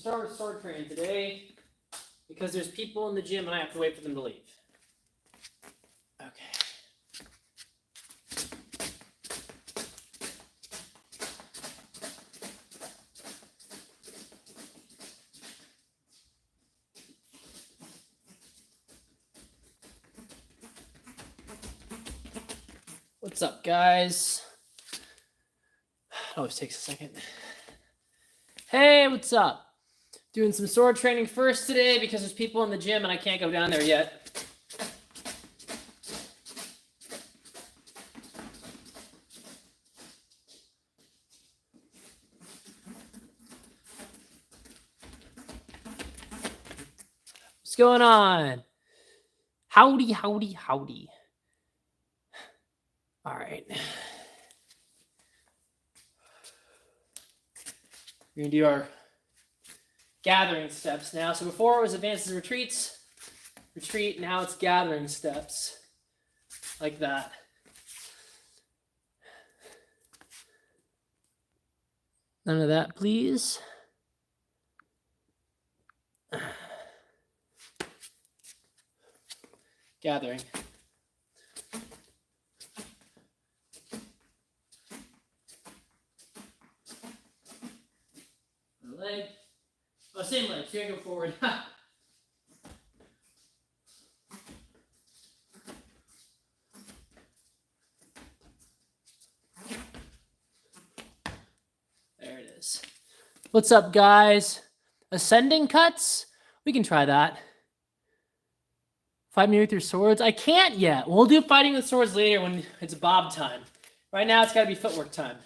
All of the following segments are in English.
start with sword training today because there's people in the gym and I have to wait for them to leave. Okay. What's up, guys? It always takes a second. Hey, what's up? Doing some sword training first today because there's people in the gym and I can't go down there yet. What's going on? Howdy, howdy, howdy. All right. We're going to do our gathering steps now. So before it was advances and retreats, retreat, now it's gathering steps. Like that. None of that, please. Gathering. Leg. Oh, same leg. So you're going to go forward. There it is. What's up, guys? Ascending cuts? We can try that. Fight me with your swords? I can't yet. We'll do fighting with swords later when it's bob time. Right now, it's got to be footwork time.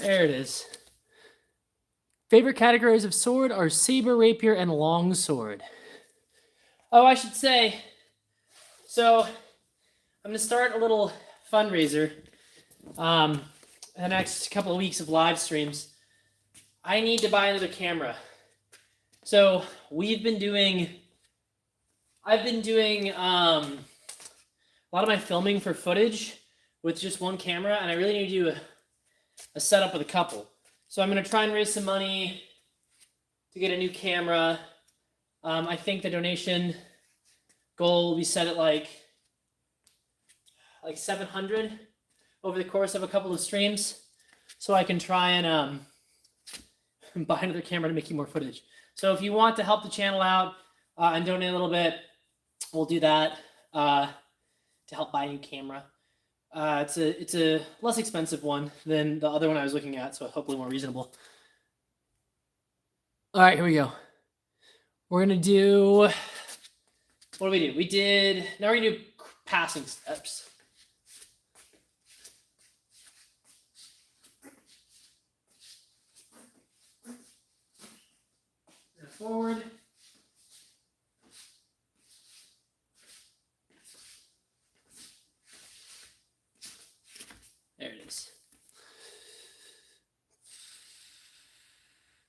There it is. Favorite categories of sword are saber, rapier, and longsword. Oh, I should say, so I'm going to start a little fundraiser in the next couple of weeks of live streams. I need to buy another camera. So I've been doing a lot of my filming for footage with just one camera, and I really need to do a setup with a couple. So I'm going to try and raise some money to get a new camera. I think the donation goal will be set at like 700 over the course of a couple of streams, so I can try and buy another camera to make you more footage. So if you want to help the channel out and donate a little bit, we'll do that to help buy a new camera. It's a less expensive one than the other one I was looking at, so hopefully more reasonable. All right, here we go. We're gonna do, what do we do? Now we're gonna do passing steps. Forward. There it is.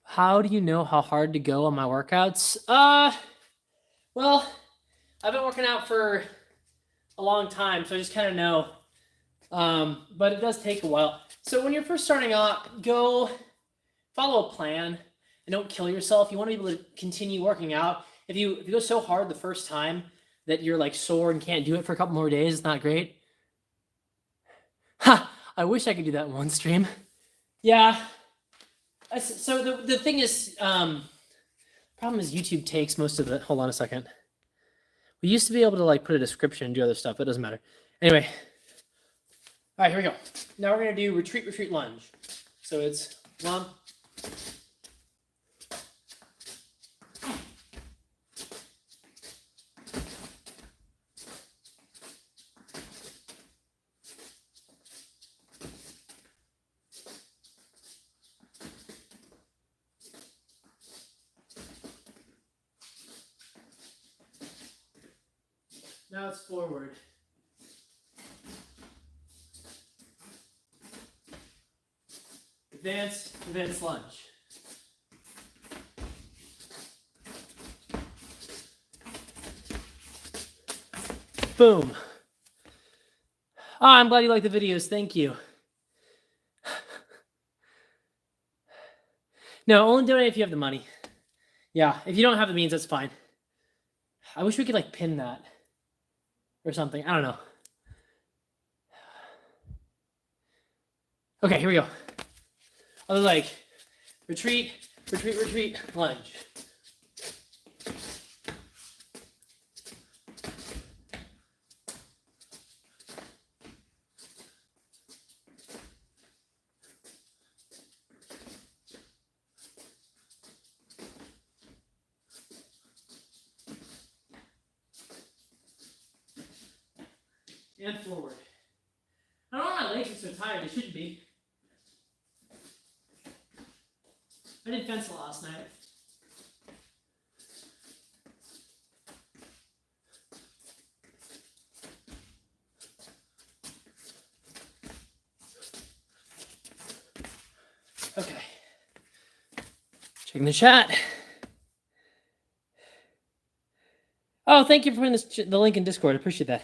How do you know how hard to go on my workouts? Well, I've been working out for a long time, so I just kind of know. But it does take a while. So when you're first starting out, go follow a plan and don't kill yourself. You want to be able to continue working out. If you go so hard the first time that you're like sore and can't do it for a couple more days, it's not great. Ha! I wish I could do that in one stream. Yeah. So the thing is, problem is YouTube takes most of it. Hold on a second. We used to be able to like put a description and do other stuff. It doesn't matter. Anyway. All right, here we go. Now we're going to do retreat, retreat, lunge. So it's 1. Now it's forward. advanced lunge. Boom. Oh, I'm glad you like the videos. Thank you. No, only donate if you have the money. Yeah, if you don't have the means, that's fine. I wish we could like pin that or something. I don't know. Okay, here we go. Other leg. Retreat, retreat, retreat, lunge. And forward. I don't know why my legs are so tired. They shouldn't be. I did fence last night. Okay. Checking the chat. Oh, thank you for putting the link in Discord. I appreciate that.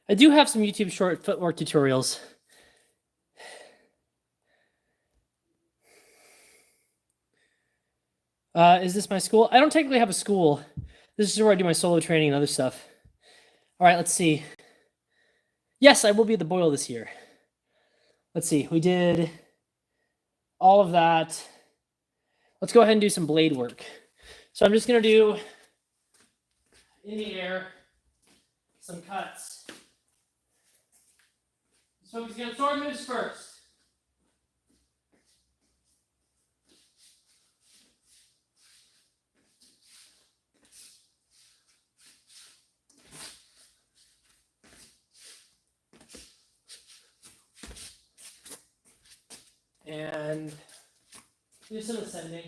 I do have some YouTube short footwork tutorials. Is this my school? I don't technically have a school. This is where I do my solo training and other stuff. All right, let's see. Yes, I will be at the Boyle this year. Let's see. We did all of that. Let's go ahead and do some blade work. So I'm just going to do in the air some cuts. So he's going to sword moves first. And do some ascending.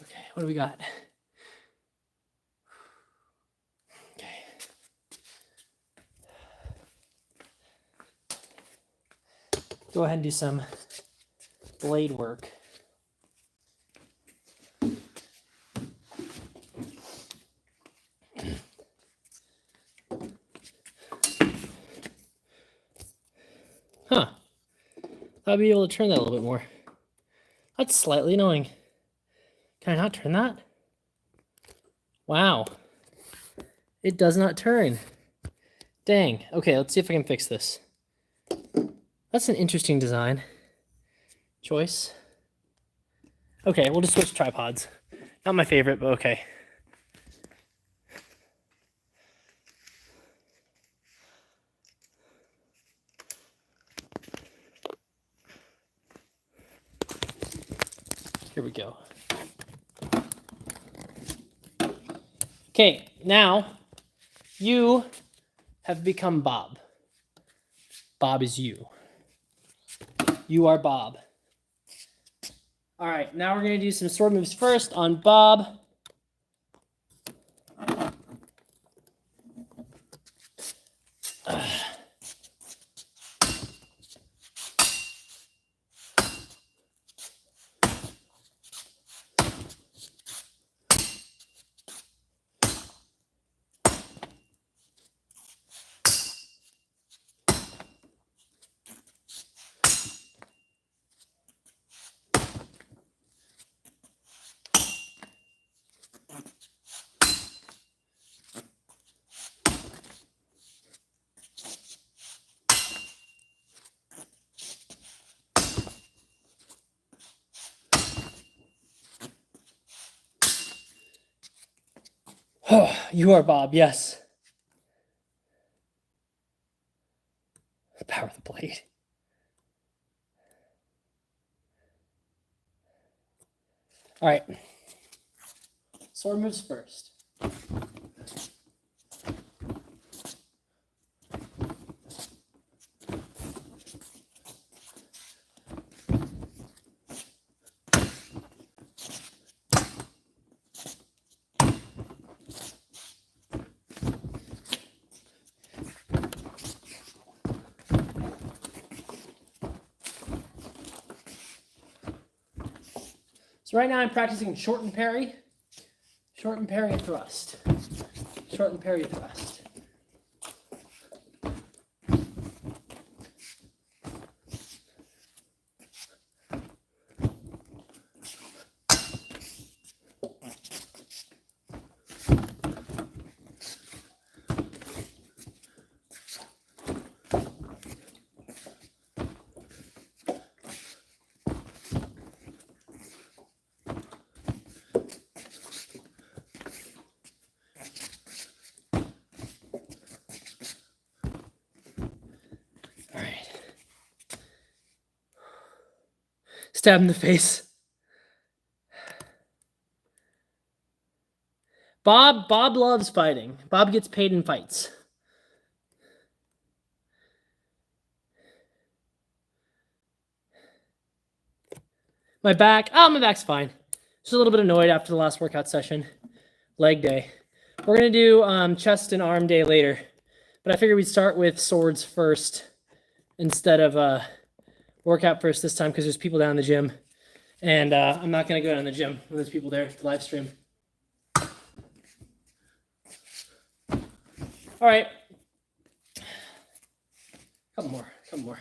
Okay, what do we got? Okay. Go ahead and do some blade work. Huh. I'll be able to turn that a little bit more. That's slightly annoying. Can I not turn that? Wow. It does not turn. Dang. Okay, let's see if I can fix this. That's an interesting design choice. Okay, we'll just switch tripods. Not my favorite, but okay. Here we go. Okay, now you have become Bob. Bob is you. You are Bob. All right, now we're going to do some sword moves first on Bob. Oh, you are Bob, yes. The power of the blade. All right. Sword moves first. So right now I'm practicing short and parry thrust. Short and parry thrust. Stab in the face. Bob loves fighting. Bob gets paid in fights. My back's fine. Just a little bit annoyed after the last workout session. Leg day. We're going to do chest and arm day later. But I figured we'd start with swords first instead of workout first this time because there's people down in the gym. And I'm not going to go down in the gym when there's people there to live stream. All right. Couple more.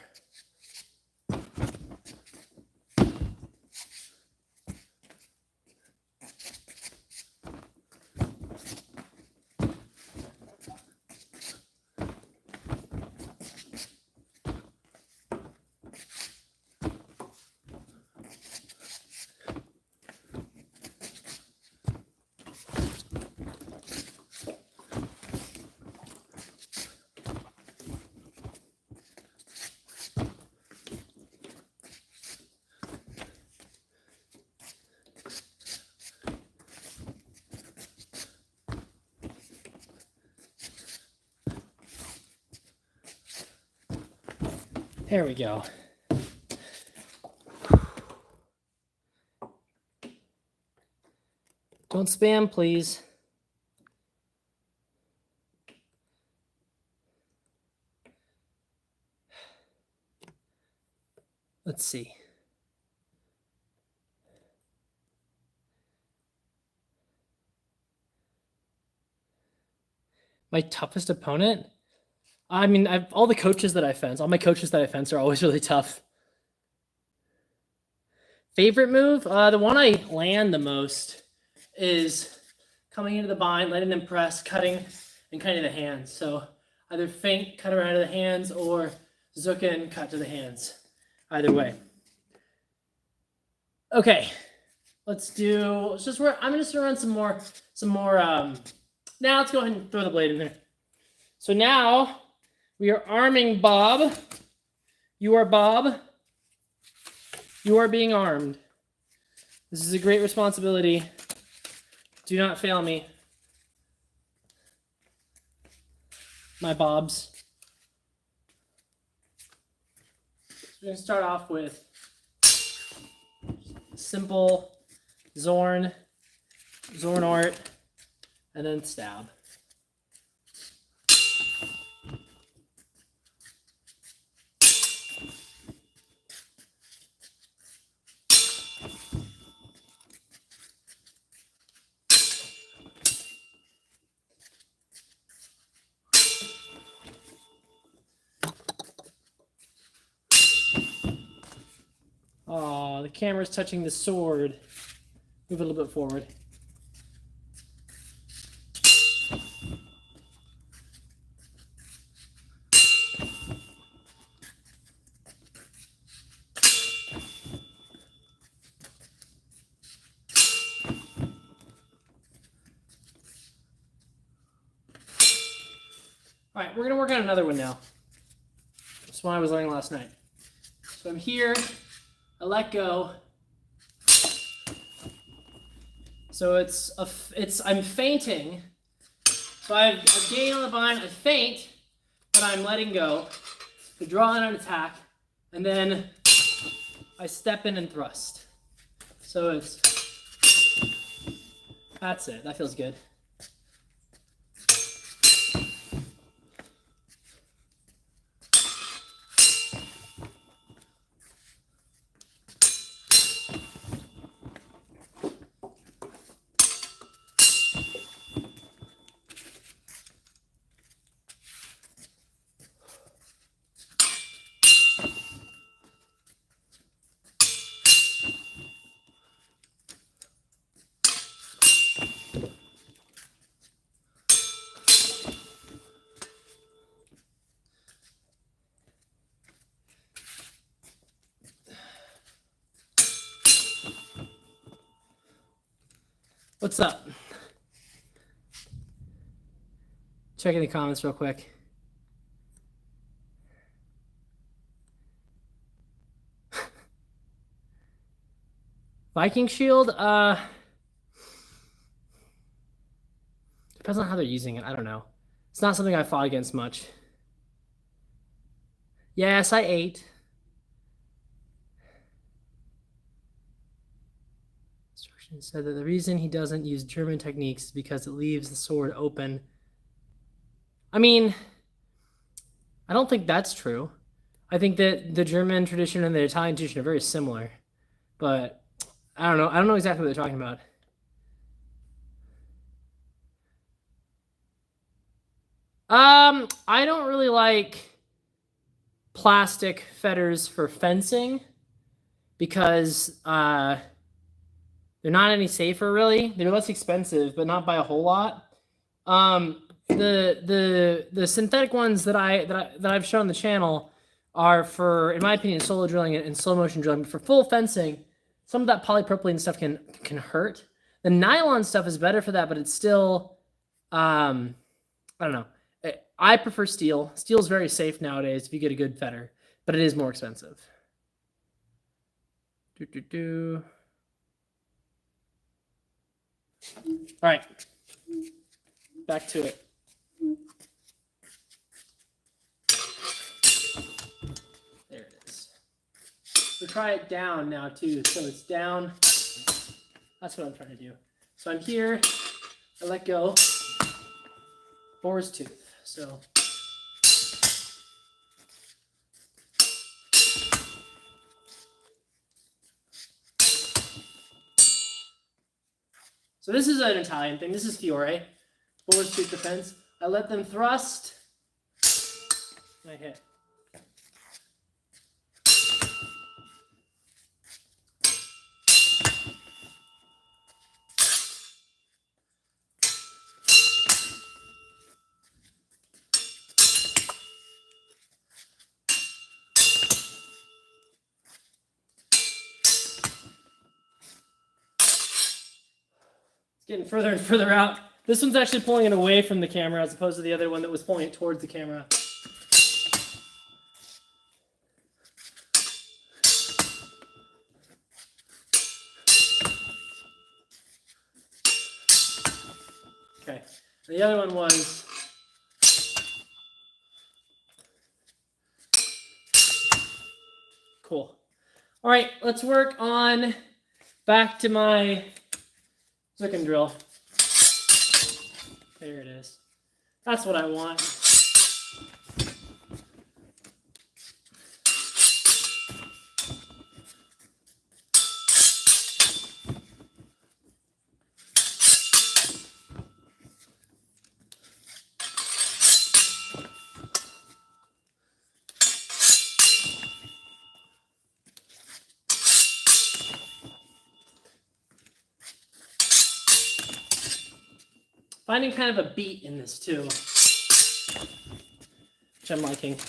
There we go. Don't spam, please. Let's see. My toughest opponent? I mean, all my coaches that I fence are always really tough. Favorite move? The one I land the most is coming into the bind, letting them press, cutting, and cutting the hands. So either feint, cut around to the hands, or zuken, cut to the hands. Either way. Okay, I'm just gonna run some more. Now let's go ahead and throw the blade in there. So now we are arming Bob. You are Bob. You are being armed. This is a great responsibility. Do not fail me, my Bobs. So we're going to start off with simple Zorn art, and then stab. Oh, the camera's touching the sword. Move it a little bit forward. All right, we're going to work on another one now. This one I was learning last night. So I'm here. I let go. So I'm feinting. So I've gained on the bind, I feint, but I'm letting go to draw in an attack, and then I step in and thrust. So that's it. That feels good. What's up? Checking the comments real quick. Viking shield, depends on how they're using it. I don't know. It's not something I fought against much. Yes, I ate. Instruction said that the reason he doesn't use German techniques is because it leaves the sword open. I mean, I don't think that's true. I think that the German tradition and the Italian tradition are very similar, but I don't know. I don't know exactly what they're talking about. I don't really like plastic fetters for fencing because they're not any safer, really. They're less expensive, but not by a whole lot. The synthetic ones that I've shown on the channel are for, in my opinion, solo drilling and slow motion drilling. But for full fencing, some of that polypropylene stuff can hurt. The nylon stuff is better for that, but it's still, I don't know. I prefer steel. Steel is very safe nowadays if you get a good fetter, but it is more expensive. All right, back to it. There it is. We'll try it down now too. So it's down. That's what I'm trying to do. So I'm here. I let go. Boar's tooth. So this is an Italian thing. This is Fiore. Boar's tooth defense. I let them thrust. And I hit. Getting further and further out. This one's actually pulling it away from the camera as opposed to the other one that was pulling it towards the camera. Okay. The other one was cool. All right, let's work on back to my Zook and drill. There it is. That's what I want. Finding kind of a beat in this too, which I'm liking. Here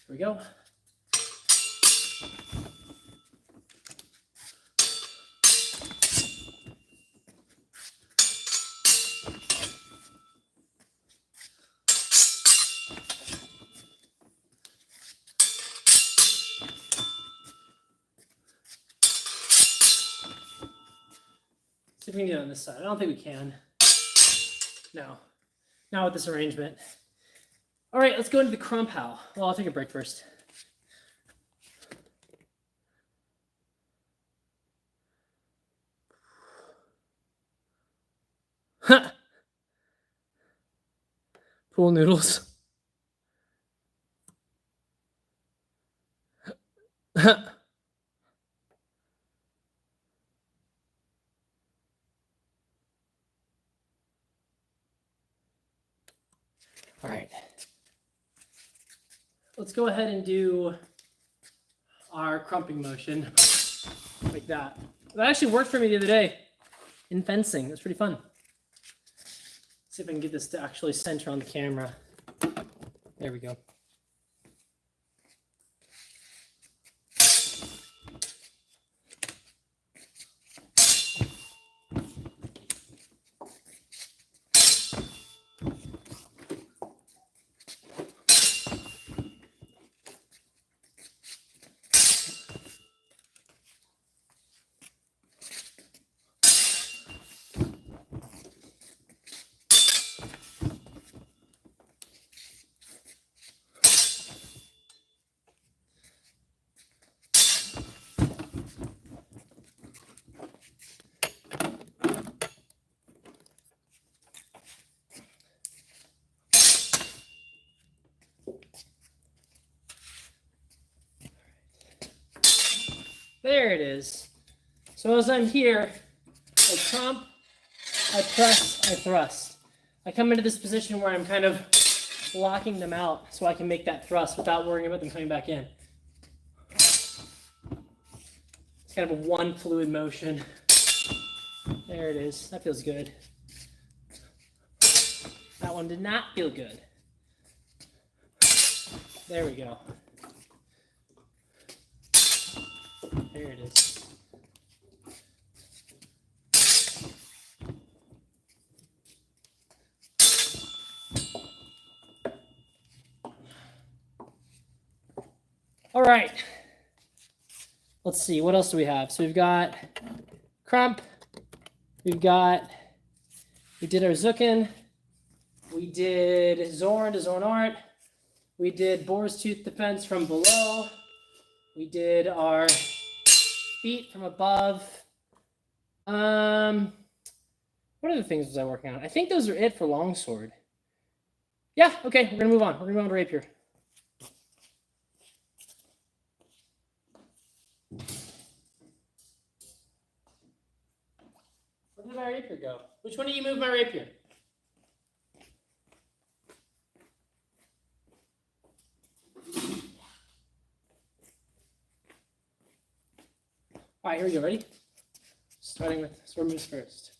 we go. See if we can get it on this side. I don't think we can. No, not with this arrangement. All right, let's go into the crump how. Well, I'll take a break first. Pool noodles. All right. Let's go ahead and do our crumping motion like that. That actually worked for me the other day in fencing. It was pretty fun. Let's see if I can get this to actually center on the camera. There we go. There it is. So as I'm here, I crump, I press, I thrust. I come into this position where I'm kind of locking them out so I can make that thrust without worrying about them coming back in. It's kind of a one fluid motion. There it is. That feels good. That one did not feel good. There we go. There it is. All right. Let's see. What else do we have? So we've got crump. We did our Zucken. We did Zorn to Zorn Art. We did Boar's Tooth Defense from below. We did our feet from above. What other things was I working on? I think those are it for longsword. Yeah, okay, we're gonna move on. We're gonna move on to rapier. Where did my rapier go? Which one did you move my rapier? All right, here we go. Ready? Starting with sword moves first.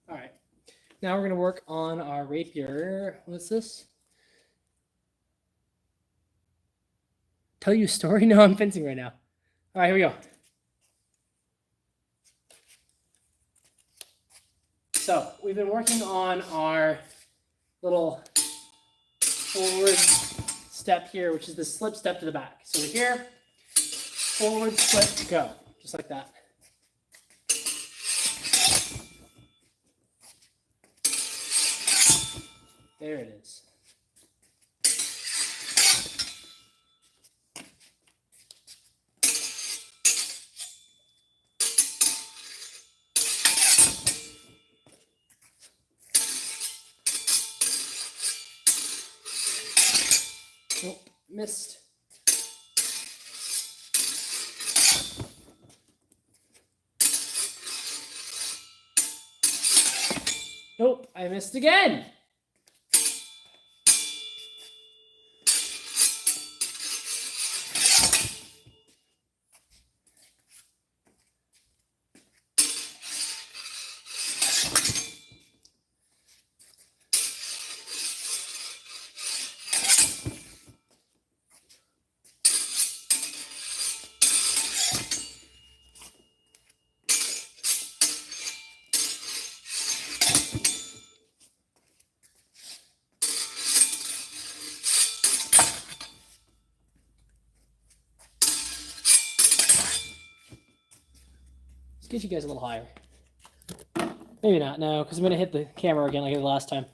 All right. Now we're going to work on our rapier. What's this? Tell you a story? No, I'm fencing right now. All right, here we go. So we've been working on our little forward step here, which is the slip step to the back. So we're here, forward, slip, go, just like that. There it is. Nope, missed. Nope, I missed again. get you guys a little higher. Maybe not, no, because I'm going to hit the camera again like I did last time.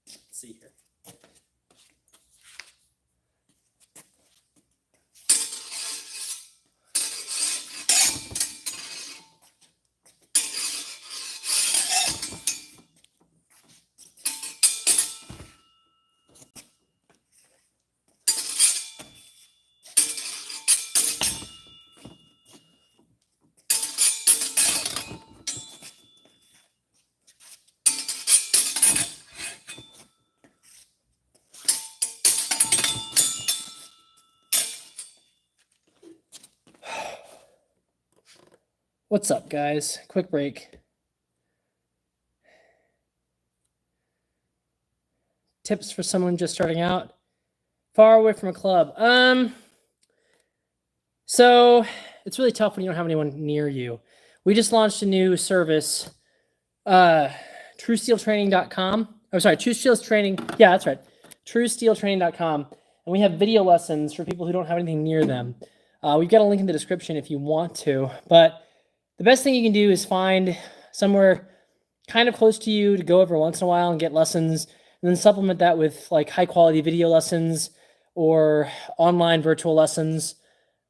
Let's see here. What's up, guys? Quick break. Tips for someone just starting out. Far away from a club. So it's really tough when you don't have anyone near you. We just launched a new service, TrueSteelTraining.com. Oh, sorry, True Steel's Training. Yeah, that's right. TrueSteelTraining.com. And we have video lessons for people who don't have anything near them. We've got a link in the description if you want to. But the best thing you can do is find somewhere kind of close to you to go every once in a while and get lessons, and then supplement that with like high quality video lessons or online virtual lessons.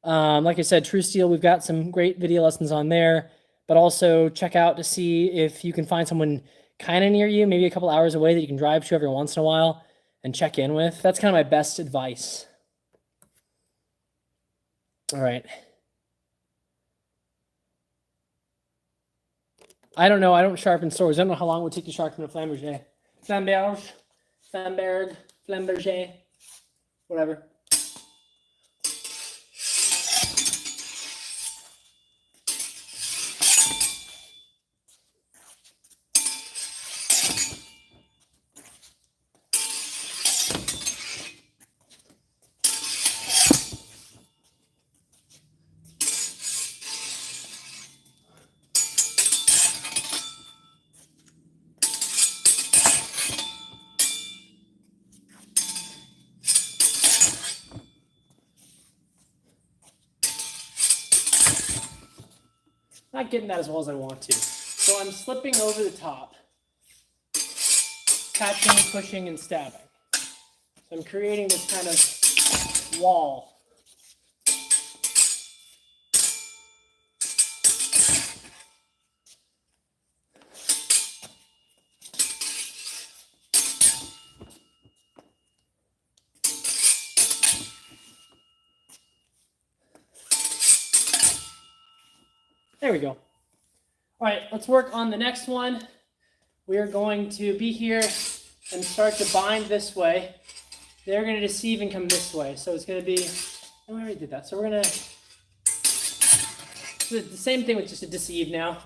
Like I said, True Steel, we've got some great video lessons on there, but also check out to see if you can find someone kind of near you, maybe a couple hours away that you can drive to every once in a while and check in with. That's kind of my best advice. All right. I don't know. I don't sharpen swords. I don't know how long it would take to sharpen a flamberge. Flamberge, whatever. Not getting that as well as I want to. So I'm slipping over the top, catching, pushing, and stabbing. So I'm creating this kind of wall. There we go. All right, let's work on the next one. We are going to be here and start to bind this way. They're going to deceive and come this way. So it's going to be, oh, we already did that. So we're going to, the same thing with just a deceive now.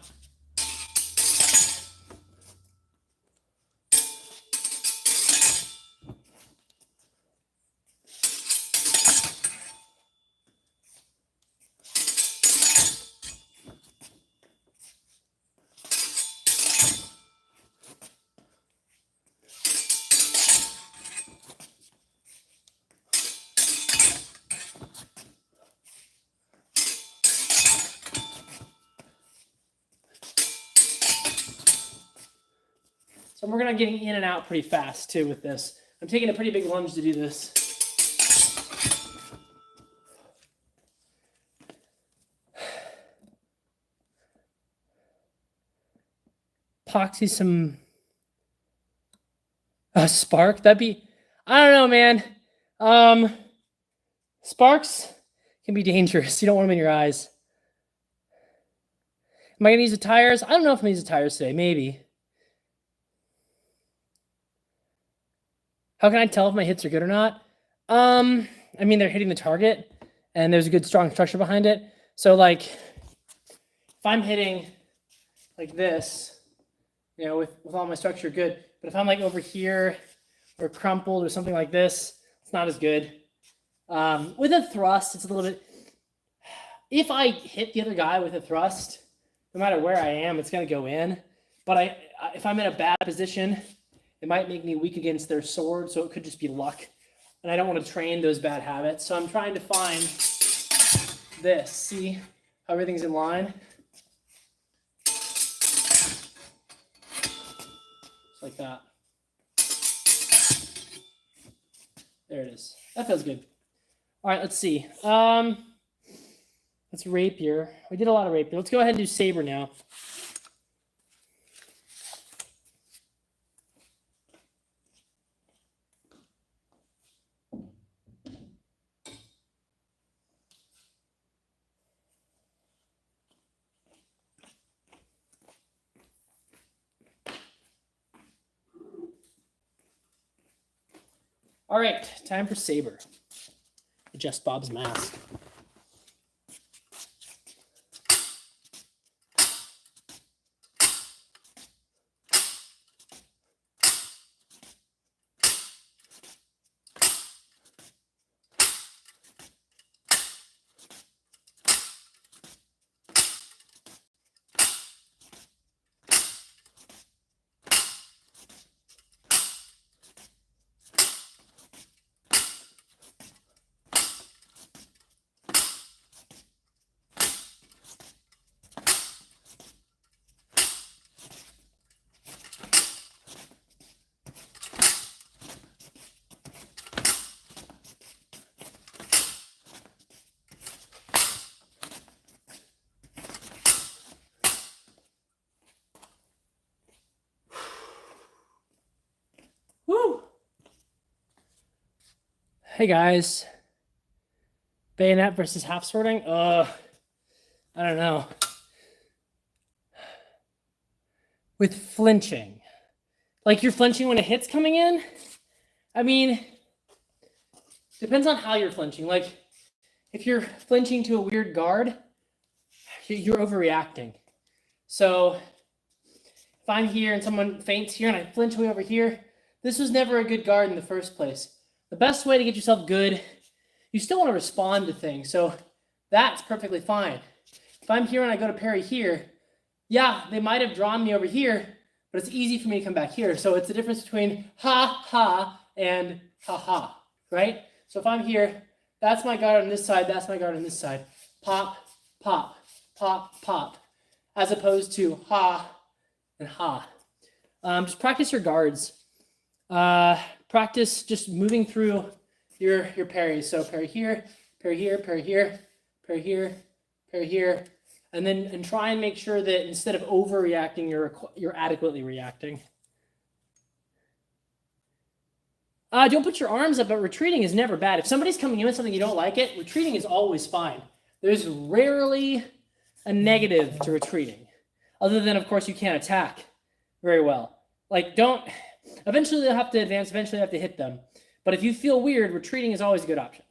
So we're going to get in and out pretty fast, too, with this. I'm taking a pretty big lunge to do this. Poxy some... spark? That'd be... I don't know, man. Sparks can be dangerous. You don't want them in your eyes. Am I going to use the tires? I don't know if I'm going to use the tires today. Maybe. How can I tell if my hits are good or not? I mean, they're hitting the target, and there's a good, strong structure behind it. So, like, if I'm hitting like this, you know, with all my structure, good. But if I'm, like, over here or crumpled or something like this, it's not as good. With a thrust, it's a little bit... If I hit the other guy with a thrust, no matter where I am, it's going to go in. But if I'm in a bad position, it might make me weak against their sword, so it could just be luck. And I don't want to train those bad habits. So I'm trying to find this. See how everything's in line? Just like that. There it is. That feels good. All right, let's see. That's rapier. We did a lot of rapier. Let's go ahead and do saber now. All right, time for saber. Adjust Bob's mask. Woo! Hey guys. Bayonet versus half swording? I don't know. With flinching. Like you're flinching when a hit's coming in? I mean, depends on how you're flinching. Like if you're flinching to a weird guard, you're overreacting. So if I'm here and someone feints here and I flinch way over here, this was never a good guard in the first place. The best way to get yourself good, you still want to respond to things. So that's perfectly fine. If I'm here and I go to parry here, yeah, they might have drawn me over here, but it's easy for me to come back here. So it's the difference between ha, ha, and ha, ha, right? So if I'm here, that's my guard on this side, that's my guard on this side. Pop, pop, pop, pop, as opposed to ha and ha. Just practice your guards. Practice just moving through your parries. So parry here, parry here, parry here, parry here, parry here, and try and make sure that instead of overreacting, you're adequately reacting. Don't put your arms up, but retreating is never bad. If somebody's coming in with something you don't like it, retreating is always fine. There's rarely a negative to retreating, other than, of course, you can't attack very well. Like, don't... Eventually, they'll have to advance. Eventually, they have to hit them. But if you feel weird, retreating is always a good option.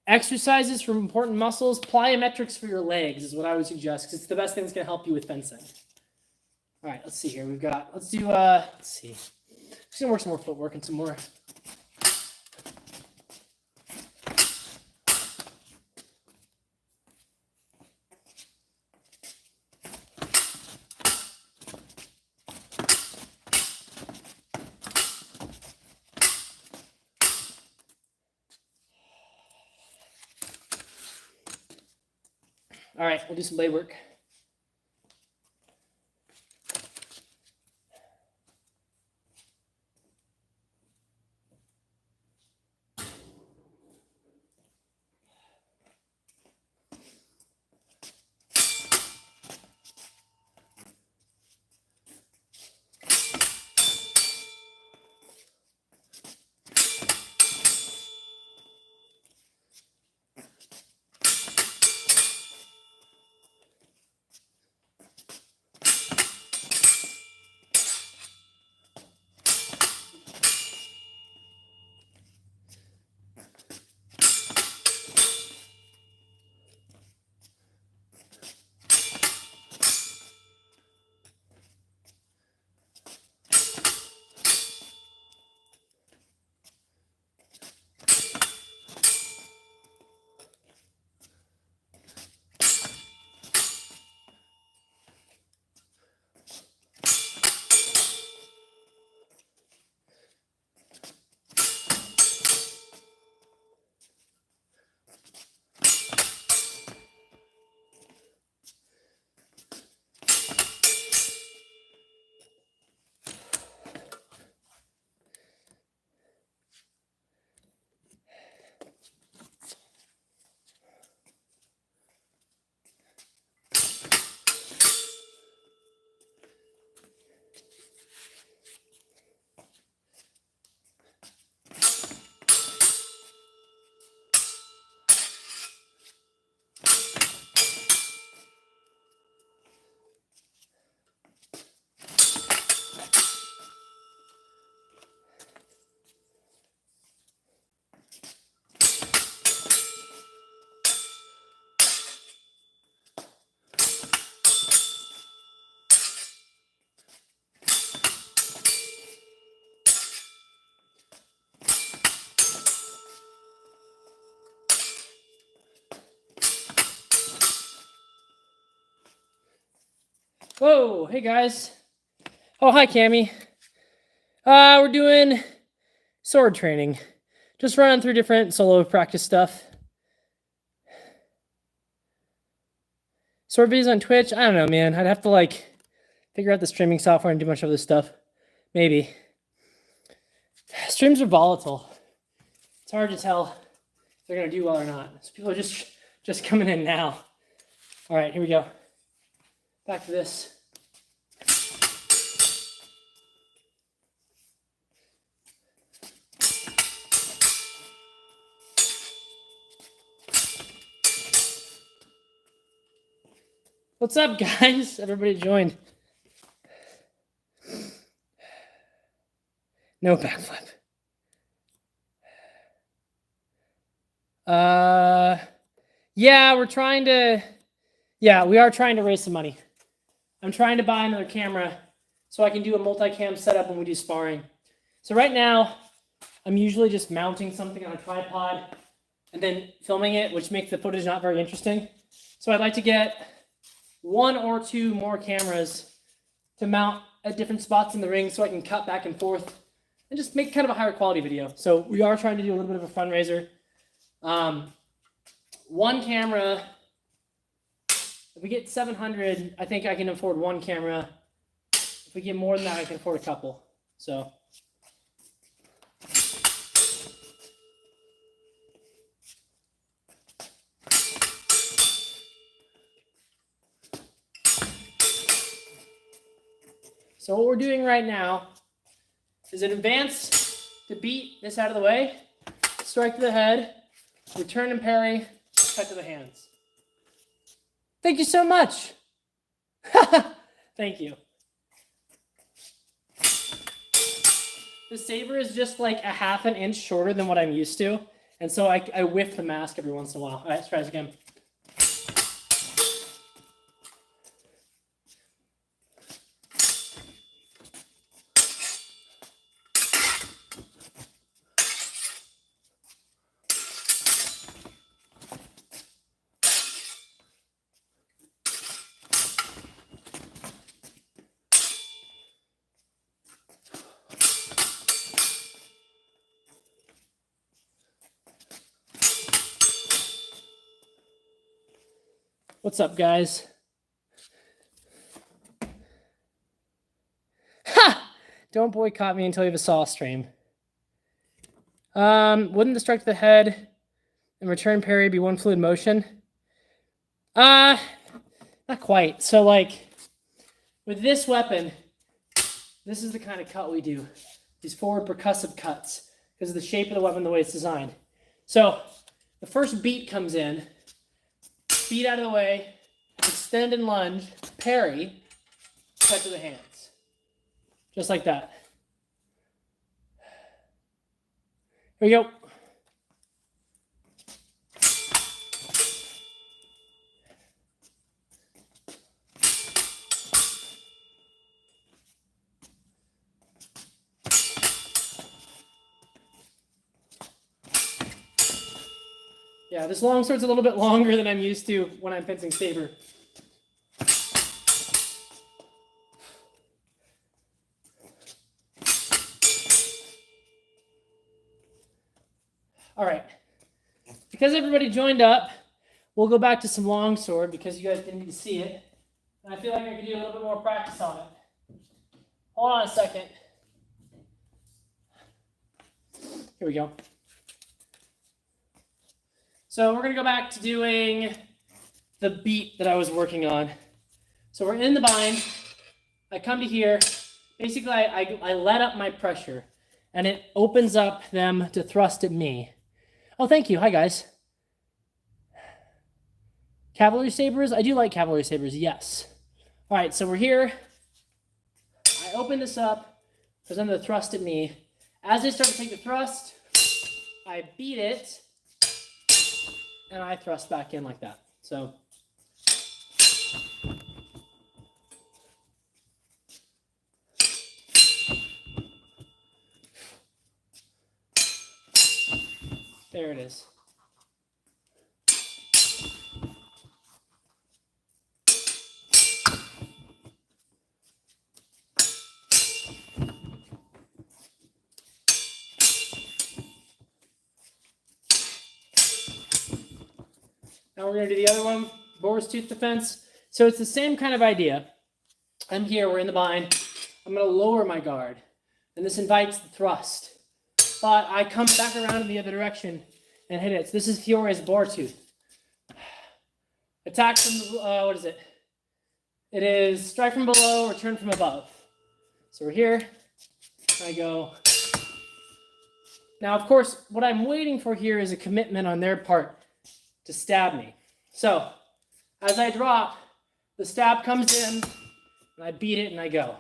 Exercises for important muscles. Plyometrics for your legs is what I would suggest, because it's the best thing that's going to help you with fencing. All right, let's see here. Let's do, let's see. Just going to work some more footwork and some more. All right, we'll do some blade work. Whoa, hey guys. Oh, hi, Cammy. We're doing sword training. Just running through different solo practice stuff. Sword videos on Twitch? I don't know, man. I'd have to like figure out the streaming software and do much of this stuff. Maybe. Streams are volatile. It's hard to tell if they're gonna do well or not. So people are just coming in now. All right, here we go. Back to this. What's up, guys? Everybody joined. No backflip. Yeah, we're trying to... Yeah, we are trying to raise some money. I'm trying to buy another camera so I can do a multi-cam setup when we do sparring. So right now, I'm usually just mounting something on a tripod and then filming it, which makes the footage not very interesting. So I'd like to get 1 or 2 more cameras to mount at different spots in the ring so I can cut back and forth and just make kind of a higher quality video. So we are trying to do a little bit of a fundraiser. 1 camera, if we get 700, I think I can afford 1 camera. If we get more than that, I can afford a couple. So what we're doing right now is an advance to beat this out of the way, strike to the head, return and parry, cut to the hands. Thank you so much. Thank you. The saber is just like a ½ an inch shorter than what I'm used to, and so I whiff the mask every once in a while. All right, let's try this again. What's up, guys? Ha! Don't boycott me until you have a saw stream. Wouldn't the strike to the head and return parry be one fluid motion? Not quite. So, like, with this weapon, this is the kind of cut we do. These forward percussive cuts because of the shape of the weapon, the way it's designed. So, the first beat comes in. Feet out of the way, extend and lunge, parry, cut to the hands. Just like that. Here we go. Yeah, this longsword's a little bit longer than I'm used to when I'm fencing saber. All right. Because everybody joined up, we'll go back to some longsword because you guys didn't need to see it. And I feel like I could do a little bit more practice on it. Hold on a second. Here we go. So we're going to go back to doing the beat that I was working on. So we're in the bind. I come to here. Basically, I let up my pressure, and it opens up them to thrust at me. Oh, thank you. Hi, guys. Cavalry Sabers? I do like Cavalry Sabers, yes. All right, so we're here. I open this up, for them to thrust at me. As they start to take the thrust, I beat it, and I thrust back in like that. So there it is. we're going to do the other one, boar's tooth defense. So it's the same kind of idea. I'm here, we're in the bind. I'm going to lower my guard, and this invites the thrust. But I come back around in the other direction and hit it. So this is Fiore's boar tooth. Attack from, what is it? It is strike from below, return from above. So we're here, I go. Now, of course, what I'm waiting for here is a commitment on their part to stab me. So as I drop, the stab comes in, and I beat it, and I go.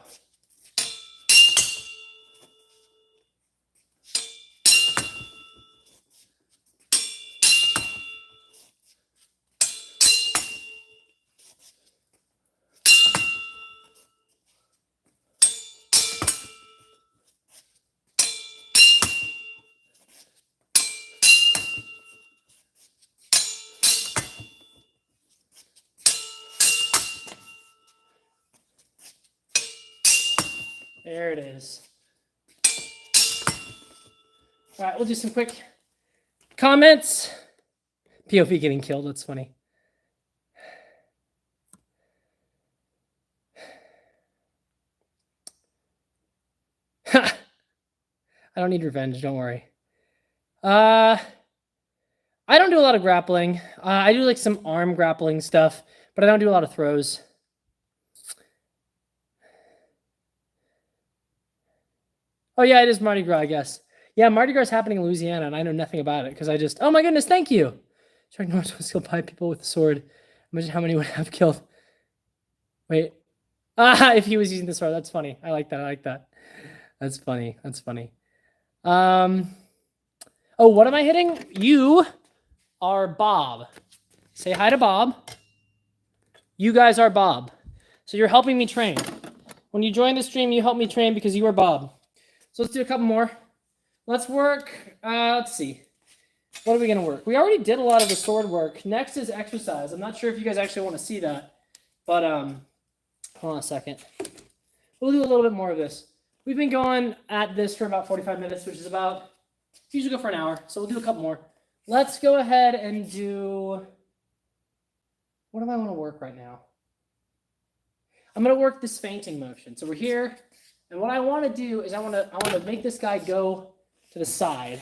There it is. All right, we'll do some quick comments. POV getting killed, that's funny. I don't need revenge, don't worry. I don't do a lot of grappling. I do like some arm grappling stuff, but I don't do a lot of throws. Oh, yeah, it is Mardi Gras, I guess. Yeah, Mardi Gras is happening in Louisiana, and I know nothing about it because I just... Oh, my goodness, thank you. Trying to skill by people with the sword. Imagine how many would have killed. Wait. If he was using the sword. That's funny. I like that. I like that. That's funny. That's funny. Oh, what am I hitting? You are Bob. Say hi to Bob. You guys are Bob. So you're helping me train. When you join the stream, you help me train because you are Bob. So let's do a couple more. Let's work. Let's see. What are we going to work? We already did a lot of the sword work. Next is exercise. I'm not sure if you guys actually want to see that. But hold on a second. We'll do a little bit more of this. We've been going at this for about 45 minutes, which is about, usually go for an hour. So we'll do a couple more. Let's go ahead and do, what do I want to work right now? I'm going to work this fainting motion. So we're here. And what I want to do is I want to make this guy go to the side.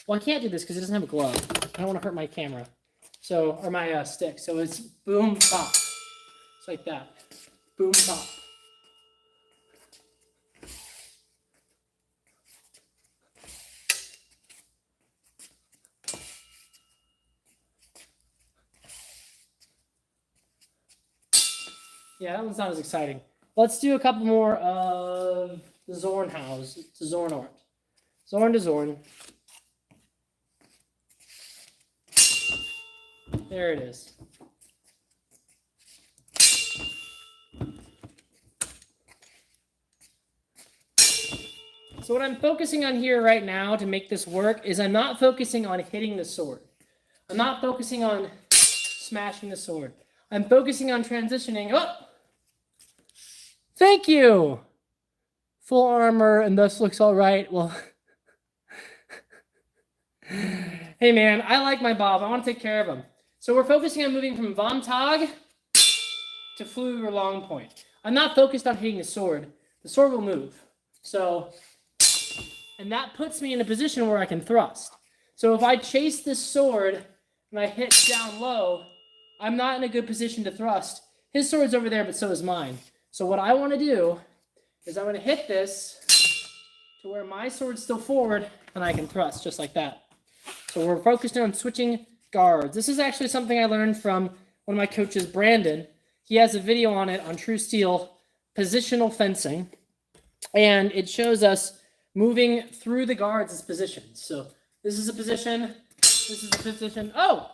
Well, I can't do this because it doesn't have a glove. I don't want to hurt my camera. So, or my stick. So it's boom, pop. It's like that. Boom, pop. Yeah, that one's not as exciting. Let's do a couple more of the Zorn house. The Zorn art. Zorn to Zorn. There it is. So what I'm focusing on here right now to make this work is I'm not focusing on hitting the sword. I'm not focusing on smashing the sword. I'm focusing on transitioning. Oh! Thank you! Full armor and thus looks all right. Well, hey man, I like my Bob. I want to take care of him. So we're focusing on moving from Von Tag to Flug or Long Point. I'm not focused on hitting the sword. The sword will move. So, and that puts me in a position where I can thrust. So if I chase this sword and I hit down low, I'm not in a good position to thrust. His sword's over there, but so is mine. So what I want to do is I'm going to hit this to where my sword's still forward and I can thrust just like that. So we're focused on switching guards. This is actually something I learned from one of my coaches, Brandon. He has a video on it on True Steel, positional fencing. And it shows us moving through the guards as positions. So this is a position. This is a position. Oh,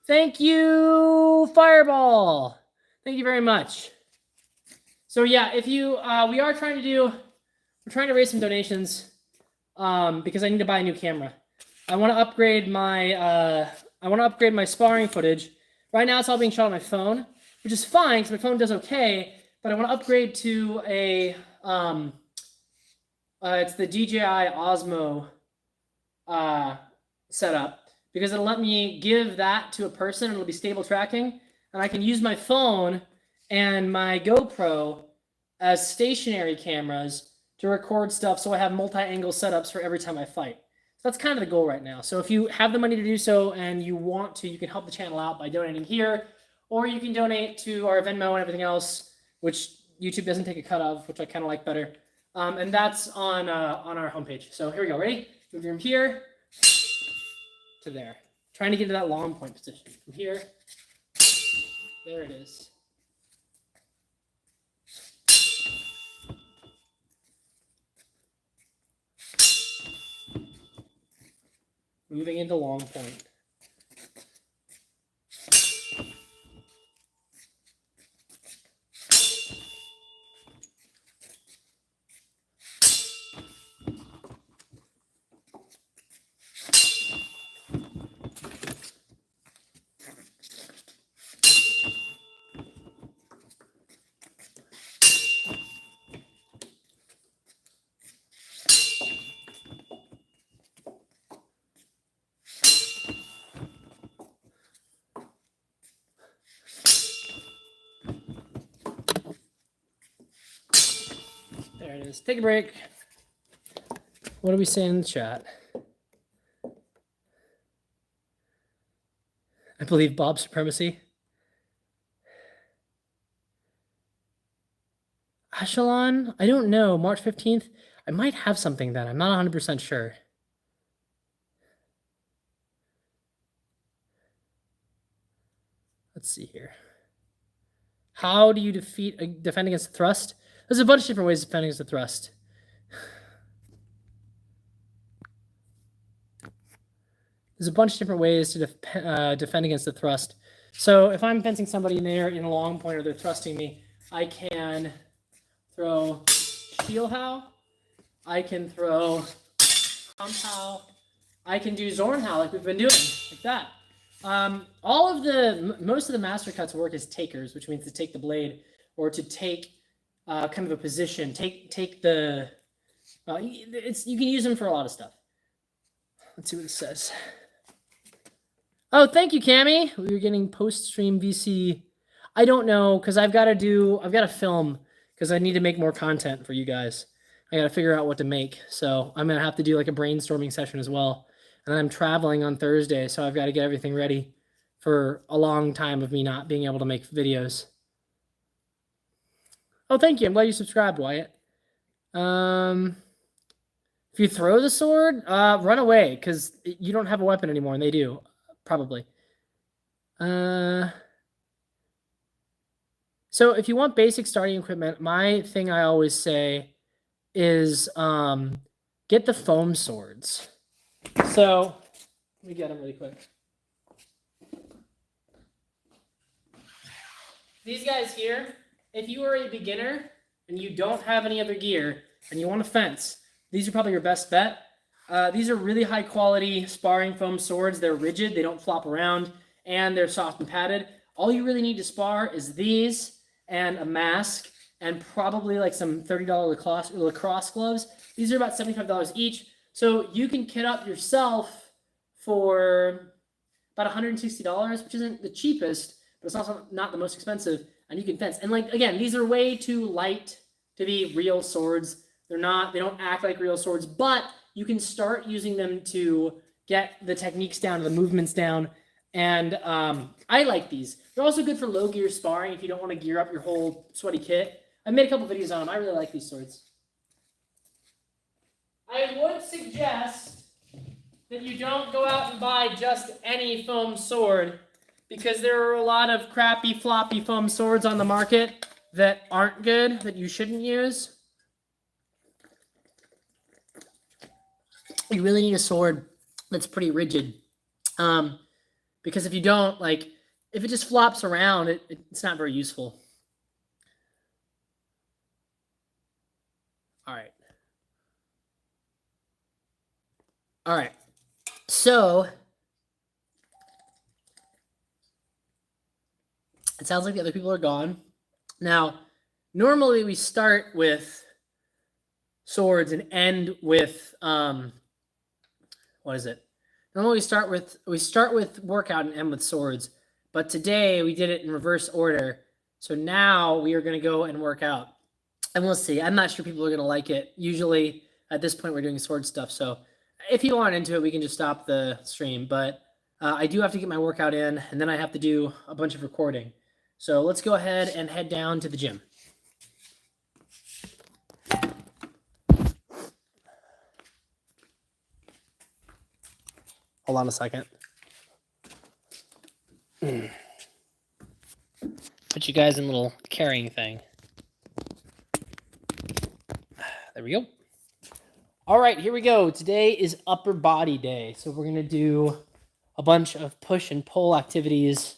thank you, Fireball. Thank you very much. So yeah, if you, we're trying to raise some donations because I need to buy a new camera. I want to upgrade my sparring footage. Right now it's all being shot on my phone, which is fine because my phone does okay, but I want to upgrade to a, it's the DJI Osmo setup because it'll let me give that to a person and it'll be stable tracking. And I can use my phone and my GoPro as stationary cameras to record stuff, so I have multi-angle setups for every time I fight. So that's kind of the goal right now. So if you have the money to do so and you want to, you can help the channel out by donating here, or you can donate to our Venmo and everything else, which YouTube doesn't take a cut of, which I kind of like better. And that's on our homepage. So here we go. Ready? Move from here to there. Trying to get to that long point position. From here, there it is. Moving into long point. There it is. Take a break. What do we say in the chat? I believe Bob Supremacy. Echelon? I don't know. March 15th? I might have something then. I'm not 100% sure. Let's see here. How do you defend against the thrust? There's a bunch of different ways to defend against the thrust. There's a bunch of different ways to defend against the thrust. So if I'm fencing somebody and they're in a long point or they're thrusting me, I can throw Shield How. I can throw Pump How. I can do Zorn How like we've been doing, like that. Most of the master cuts work as takers, which means to take the blade or to take kind of a position. Take the. You can use them for a lot of stuff. Let's see what it says. Oh, thank you, Cammy. We were getting post-stream VC. I don't know, because I've got to film, because I need to make more content for you guys. I got to figure out what to make. So I'm going to have to do like a brainstorming session as well. And I'm traveling on Thursday, so I've got to get everything ready for a long time of me not being able to make videos. Oh, thank you. I'm glad you subscribed, Wyatt. If you throw the sword, run away, because you don't have a weapon anymore, and they do. Probably. So if you want basic starting equipment, my thing I always say is get the foam swords. So let me get them really quick. These guys here, if you are a beginner and you don't have any other gear and you want to fence, these are probably your best bet. These are really high quality sparring foam swords. They're rigid, they don't flop around, and they're soft and padded. All you really need to spar is these and a mask and probably like some $30 lacrosse gloves. These are about $75 each. So you can kit up yourself for about $160, which isn't the cheapest, but it's also not the most expensive, and you can fence. And like, again, these are way too light to be real swords. They don't act like real swords, but you can start using them to get the techniques down, the movements down. And I like these. They're also good for low gear sparring if you don't want to gear up your whole sweaty kit. I made a couple videos on them. I really like these swords. I would suggest that you don't go out and buy just any foam sword, because there are a lot of crappy, floppy foam swords on the market that aren't good, that you shouldn't use. You really need a sword that's pretty rigid. Because if you don't, like, if it just flops around, it's not very useful. All right. All right. So it sounds like the other people are gone. Now, normally we start with swords and end with, what is it? Normally we start with workout and end with swords, but today we did it in reverse order. So now we are going to go and work out, and we'll see. I'm not sure people are going to like it. Usually at this point we're doing sword stuff, so if you aren't into it, we can just stop the stream. But I do have to get my workout in, and then I have to do a bunch of recording. So let's go ahead and head down to the gym. Hold on a second. Put you guys in a little carrying thing. There we go. All right, here we go. Today is upper body day. So we're going to do a bunch of push and pull activities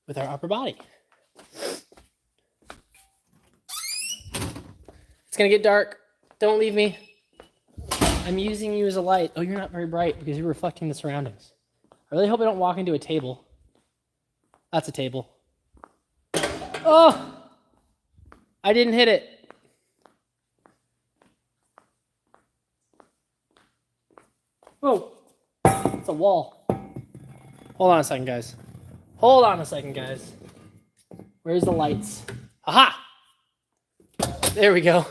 with our upper body. It's going to get dark. Don't leave me. I'm using you as a light. Oh, you're not very bright because you're reflecting the surroundings. I really hope I don't walk into a table. That's a table. Oh! I didn't hit it. Oh, it's a wall. Hold on a second, guys. Hold on a second, guys. Where's the lights? Aha! There we go.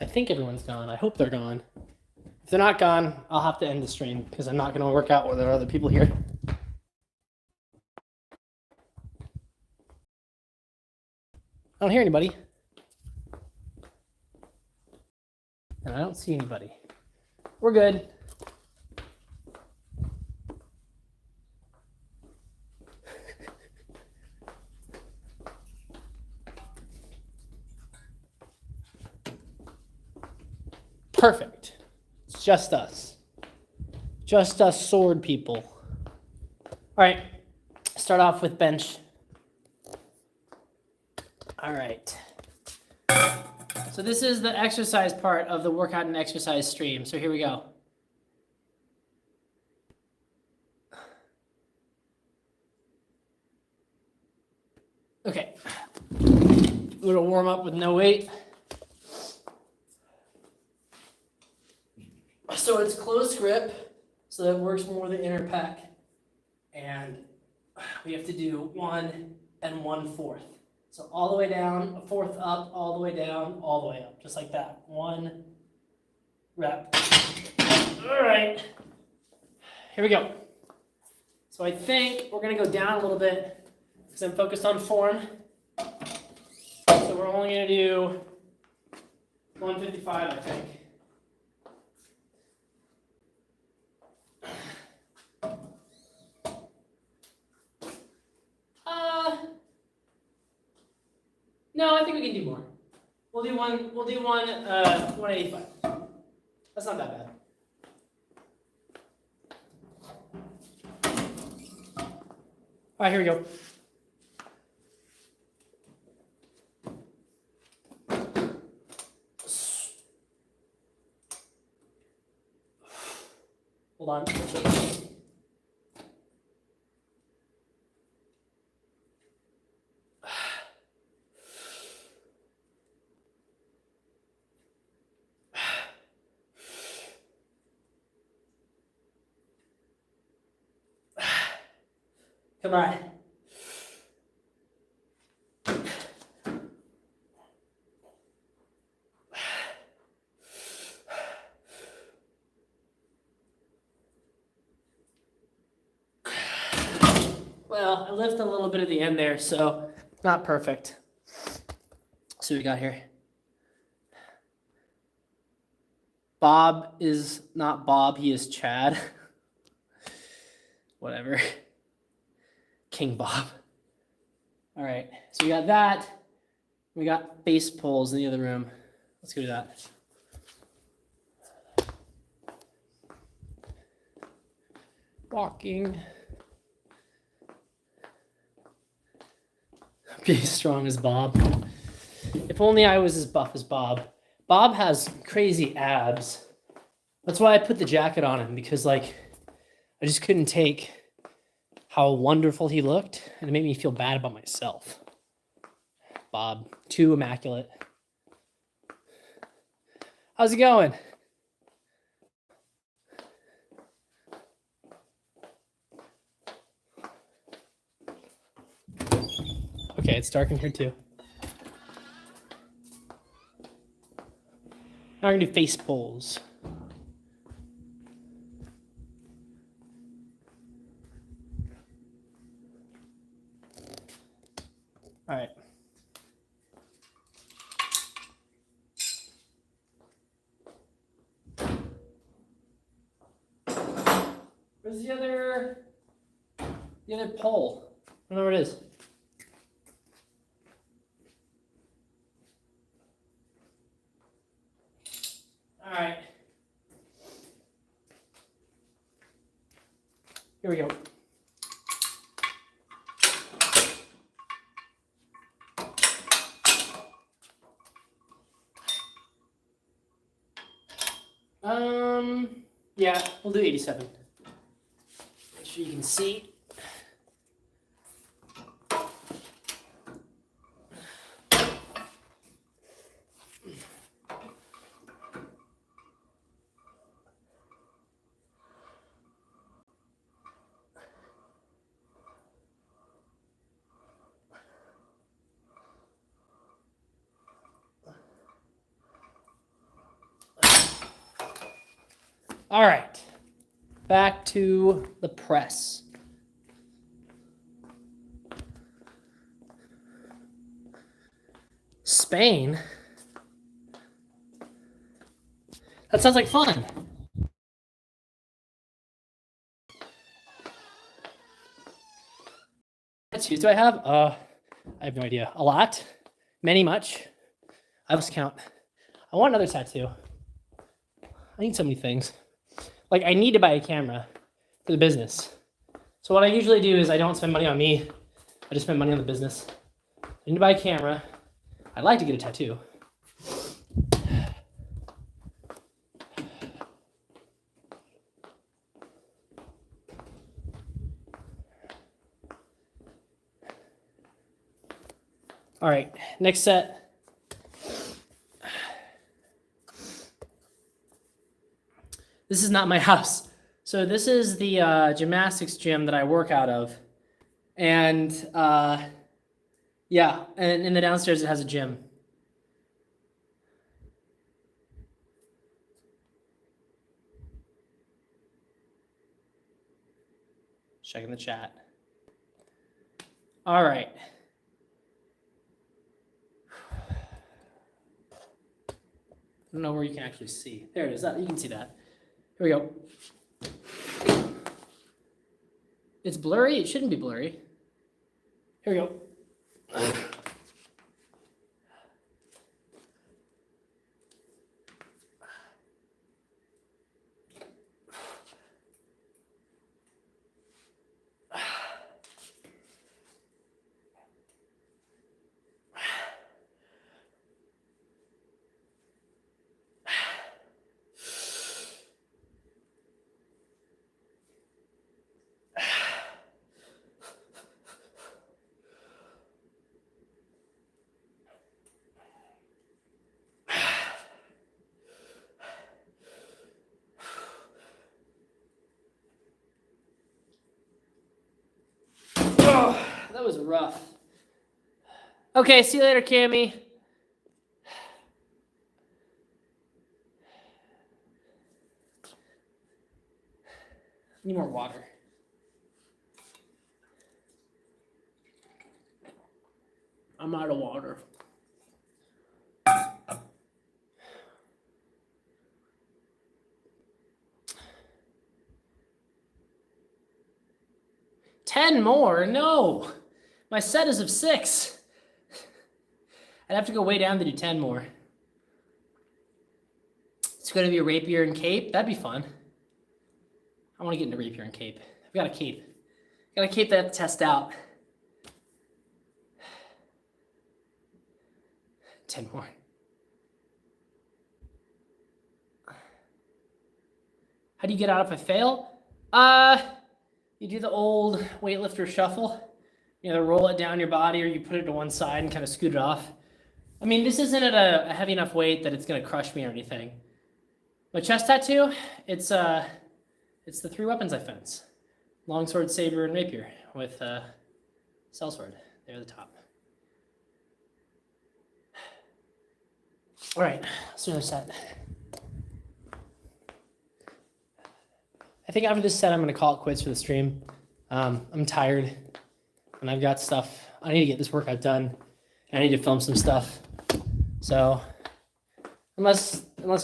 I think everyone's gone. I hope they're gone. If they're not gone, I'll have to end the stream because I'm not going to work out where there are other people here. I don't hear anybody. And I don't see anybody. We're good. Perfect. It's just us. Just us sword people. All right. Start off with bench. All right. So this is the exercise part of the workout and exercise stream. So here we go. Okay. A little warm up with no weight. So it's close grip, so that works more the inner pec. And we have to do 1 and 1/4. So all the way down, a fourth up, all the way down, all the way up, just like that. 1 rep. All right, here we go. So I think we're gonna go down a little bit because I'm focused on form. So we're only gonna do 155, I think. No, I think we can do more. We'll do 185. That's not that bad. All right, here we go. Hold on. Come on. Well, I lifted a little bit at the end there, so not perfect. Let's see what we got here. Bob is not Bob, he is Chad. Whatever. King Bob. All right, so we got that. We got face pulls in the other room. Let's go do that. Walking. Be as strong as Bob. If only I was as buff as Bob. Bob has crazy abs. That's why I put the jacket on him, because like I just couldn't take how wonderful he looked, and it made me feel bad about myself. Bob, too immaculate. How's it going? Okay, it's dark in here too. Now we're gonna do face pulls. All right. Where's the other pole? I don't know where it is. All right. Here we go. Yeah, we'll do 87. Make sure you can see. All right, back to the press. Spain? That sounds like fun. Tattoos do I have? I have no idea. A lot? Many, much? I lost count. I want another tattoo. I need so many things. Like, I need to buy a camera for the business. So what I usually do is I don't spend money on me. I just spend money on the business. I need to buy a camera. I'd like to get a tattoo. All right, next set. This is not my house. So this is the gymnastics gym that I work out of. And yeah, and in the downstairs it has a gym. Checking the chat. All right. I don't know where you can actually see. There it is. You can see that. Here we go. It's blurry? It shouldn't be blurry. Here we go. Oh, that was rough. Okay, see you later, Cammy. Need more water. I'm out of water. Ten more? No. My set is of 6. I'd have to go way down to do 10 more. It's going to be a rapier and cape. That'd be fun. I want to get into rapier and cape. I've got a cape. Got a cape that I have to test out. 10 more. How do you get out if I fail? You do the old weightlifter shuffle. You either roll it down your body or you put it to one side and kind of scoot it off. I mean, this isn't at a heavy enough weight that it's going to crush me or anything. My chest tattoo, it's the 3 weapons I fence. Longsword, saber, and rapier with sellsword there at the top. All right, let's do another set. I think after this set, I'm going to call it quits for the stream. I'm tired, and I've got stuff. I need to get this workout done. I need to film some stuff. So unless the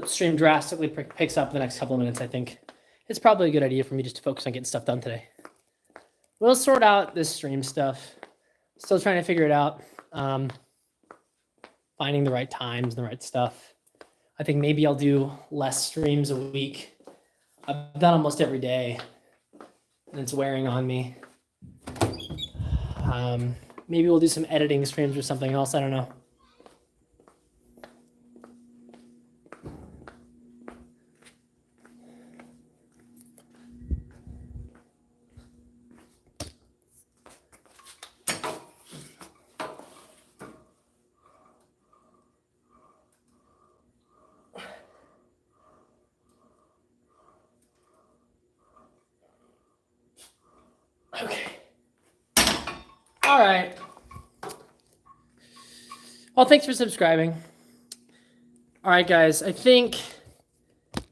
stream drastically picks up the next couple of minutes, I think it's probably a good idea for me just to focus on getting stuff done today. We'll sort out this stream stuff. Still trying to figure it out. Finding the right times and the right stuff. I think maybe I'll do less streams a week. I've done almost every day, and it's wearing on me. Maybe we'll do some editing streams or something else. I don't know. Okay. All right. Well, thanks for subscribing. All right, guys. I think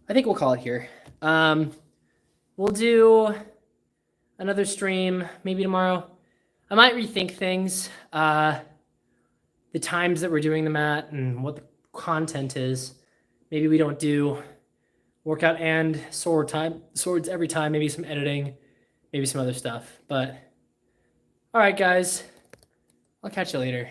we'll call it here. We'll do another stream maybe tomorrow. I might rethink things. The times that we're doing them at and what the content is. Maybe we don't do workout and swords every time. Maybe some editing. Maybe some other stuff. But all right, guys. I'll catch you later.